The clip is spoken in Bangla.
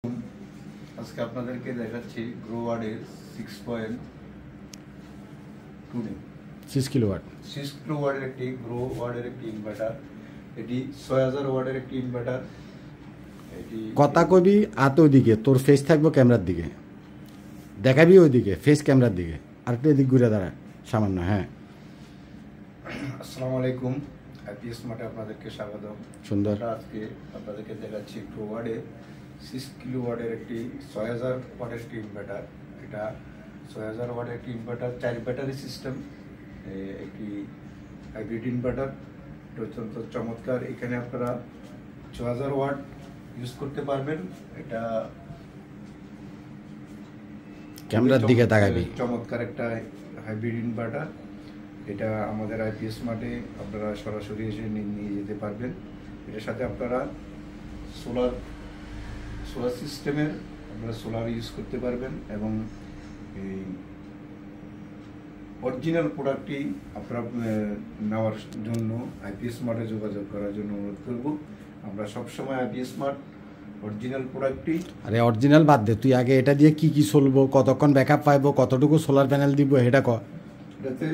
আজকে আপনাদেরকে দেখাচ্ছি গ্রোওয়ার্ডের 6 কিলোওয়াট 6 কিলোওয়াটের একটি গ্রোওয়ার্ডের একটি ইনভার্টার। এটি 6000 ওয়াটের একটি ইনভার্টার। এটি কথা কবি আত ওইদিকে, তোর ফেস থাকবো ক্যামেরার দিকে, দেখাবি ওইদিকে ফেস ক্যামেরার দিকে, আর একটু এদিক ঘুরে দাঁড়া সামান্য। হ্যাঁ, আসসালামু আলাইকুম, হ্যাপি স্মার্টে আপনাদেরকে স্বাগত। সুন্দর। আজকে আপনাদেরকে দেখাচ্ছি গ্রোওয়ার্ডের 6 কিলোওয়াটের একটি 6000 ওয়াটের একটি ইনভার্টার। এটা 6000 ওয়াটের একটি ইনভার্টার, 4 ব্যাটারি সিস্টেম, একটি হাইব্রিড ইনভার্টার। এটা অত্যন্ত চমৎকার। এখানে আপনারা 6000 ওয়াট ইউজ করতে পারবেন। এটা ক্যামেরার দিকে তাকাবি। চমৎকার একটা হাইব্রিড ইনভার্টার। এটা আমাদের আইপি স্মার্টে আপনারা সরাসরি এসে নিয়ে যেতে পারবেন। এটার সাথে আপনারা সোলার সিস্টেমের আপনারা সোলার ইউজ করতে পারবেন এবং এই অরিজিনাল প্রোডাক্টটি আপনারা নেওয়ার জন্য আইপি স্মার্টে যোগাযোগ করার জন্য অনুরোধ করব। আমরা সবসময় আইপি স্মার্ট অরিজিনাল প্রোডাক্টটি। আরে অরিজিনাল বাদ দে, তুই আগে এটা দিয়ে কি কি চলবো, কতক্ষণ ব্যাকআপ পাইবো, কতটুকু সোলার প্যানেল দিব, এটা ক। এটাতে